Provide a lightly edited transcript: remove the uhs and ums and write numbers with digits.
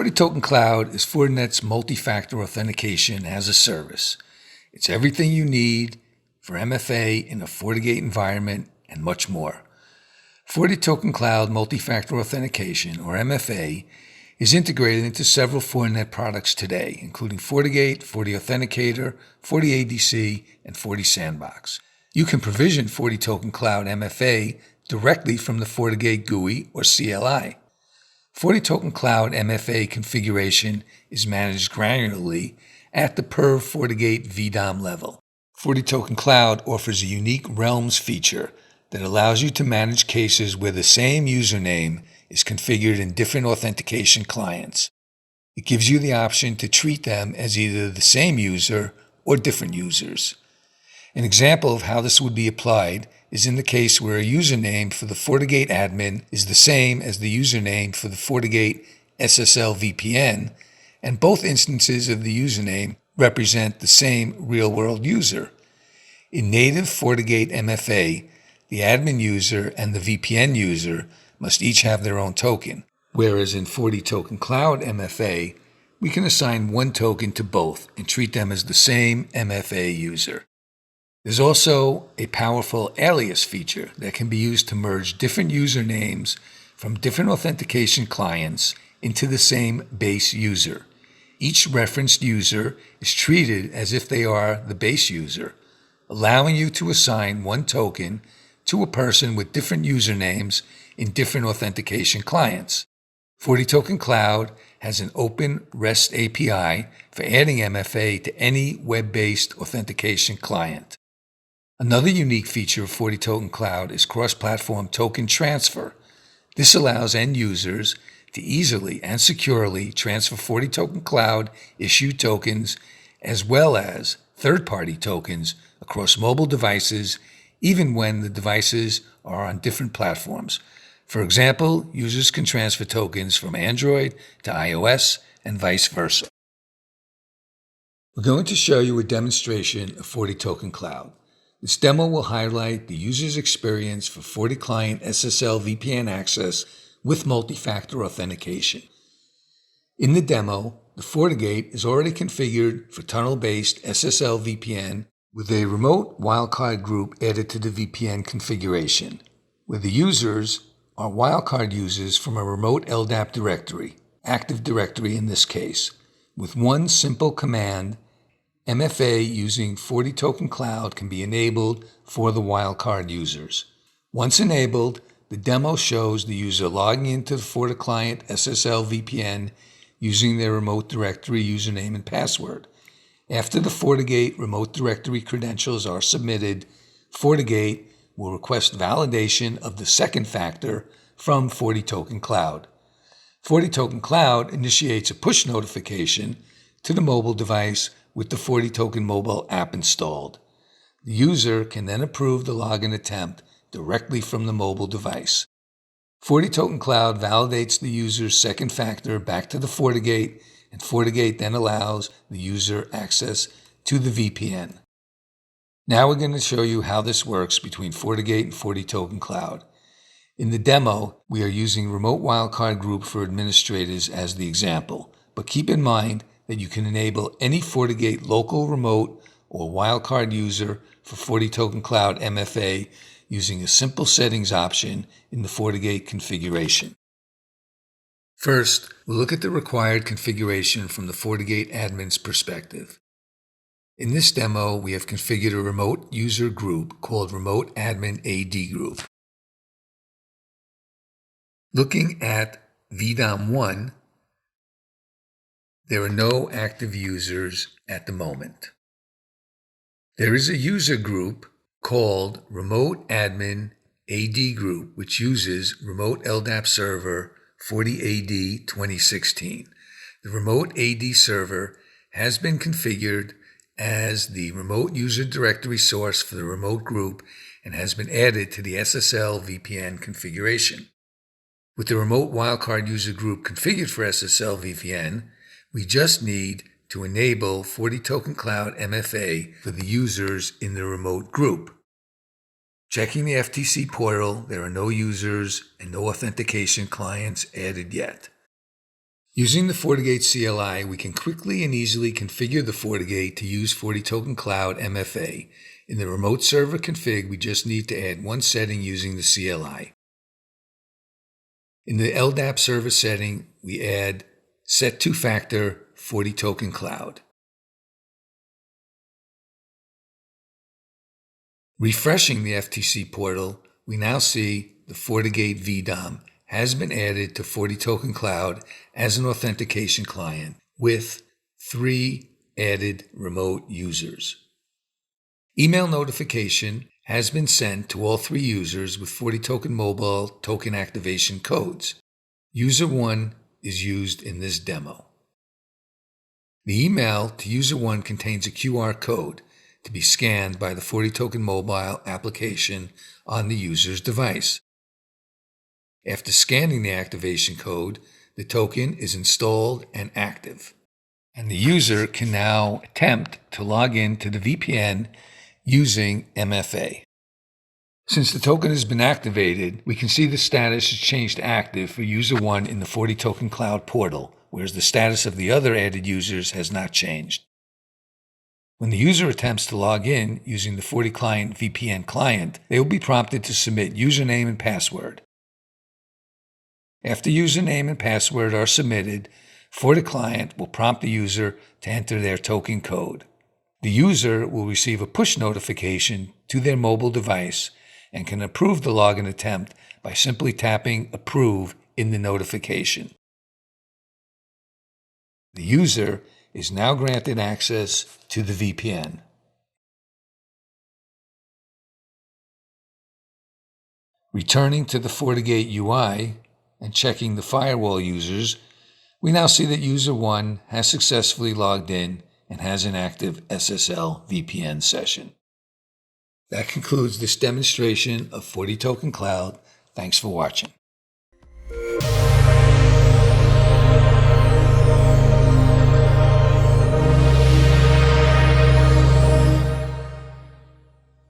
FortiToken Cloud is Fortinet's multi-factor authentication as a service. It's everything you need for MFA in a FortiGate environment and much more. FortiToken Cloud Multi-Factor Authentication, or MFA, is integrated into several Fortinet products today, including FortiGate, FortiAuthenticator, FortiADC, and FortiSandbox. You can provision FortiToken Cloud MFA directly from the FortiGate GUI or CLI. FortiToken Cloud MFA configuration is managed granularly at the per FortiGate VDOM level. FortiToken Cloud offers a unique realms feature that allows you to manage cases where the same username is configured in different authentication clients. It gives you the option to treat them as either the same user or different users. An example of how this would be applied is in the case where a username for the FortiGate admin is the same as the username for the FortiGate SSL VPN, and both instances of the username represent the same real-world user. In native FortiGate MFA, the admin user and the VPN user must each have their own token, whereas in FortiToken Cloud MFA, we can assign one token to both and treat them as the same MFA user. There's also a powerful alias feature that can be used to merge different usernames from different authentication clients into the same base user. Each referenced user is treated as if they are the base user, allowing you to assign one token to a person with different usernames in different authentication clients. FortiToken Cloud has an open REST API for adding MFA to any web-based authentication client. Another unique feature of FortiToken Cloud is cross-platform token transfer. This allows end users to easily and securely transfer FortiToken Cloud issued tokens as well as third-party tokens across mobile devices, even when the devices are on different platforms. For example, users can transfer tokens from Android to iOS and vice versa. We're going to show you a demonstration of FortiToken Cloud. This demo will highlight the user's experience for FortiClient SSL VPN access with multi-factor authentication. In the demo, the FortiGate is already configured for tunnel-based SSL VPN with a remote wildcard group added to the VPN configuration, where the users are wildcard users from a remote LDAP directory, Active Directory in this case, with one simple command. MFA using FortiToken Cloud can be enabled for the wildcard users. Once enabled, the demo shows the user logging into the FortiClient SSL VPN using their remote directory username and password. After the FortiGate remote directory credentials are submitted, FortiGate will request validation of the second factor from FortiToken Cloud. FortiToken Cloud initiates a push notification to the mobile device with the FortiToken Mobile app installed. The user can then approve the login attempt directly from the mobile device. FortiToken Cloud validates the user's second factor back to the FortiGate, and FortiGate then allows the user access to the VPN. Now we're going to show you how this works between FortiGate and FortiToken Cloud. In the demo, we are using Remote Wildcard Group for administrators as the example, but keep in mind that you can enable any FortiGate local remote or wildcard user for FortiToken Cloud MFA using a simple settings option in the FortiGate configuration. First, we'll look at the required configuration from the FortiGate admin's perspective. In this demo, we have configured a remote user group called Remote Admin AD Group. Looking at VDOM 1, there are no active users at the moment. There is a user group called Remote Admin AD Group, which uses Remote LDAP Server FortiAD 2016. The Remote AD Server has been configured as the remote user directory source for the remote group and has been added to the SSL VPN configuration. With the remote wildcard user group configured for SSL VPN, we just need to enable FortiToken Cloud MFA for the users in the remote group. Checking the FTC portal, there are no users and no authentication clients added yet. Using the FortiGate CLI, we can quickly and easily configure the FortiGate to use FortiToken Cloud MFA. In the remote server config, we just need to add one setting using the CLI. In the LDAP server setting, we add Set Two-Factor FortiToken Cloud. Refreshing the FTC portal, we now see the FortiGate VDOM has been added to FortiToken Cloud as an authentication client with 3 added remote users. Email notification has been sent to all 3 users with FortiToken Mobile token activation codes. User 1 is used in this demo. The email to user 1 contains a QR code to be scanned by the FortiToken Mobile application on the user's device. After scanning the activation code, the token is installed and active, and the user can now attempt to log in to the VPN using MFA. Since the token has been activated, we can see the status has changed to active for user 1 in the FortiToken Cloud portal, whereas the status of the other added users has not changed. When the user attempts to log in using the FortiClient VPN client, they will be prompted to submit username and password. After username and password are submitted, FortiClient will prompt the user to enter their token code. The user will receive a push notification to their mobile device and can approve the login attempt by simply tapping Approve in the notification. The user is now granted access to the VPN. Returning to the FortiGate UI and checking the firewall users, we now see that user 1 has successfully logged in and has an active SSL VPN session. That concludes this demonstration of FortiToken Cloud. Thanks for watching.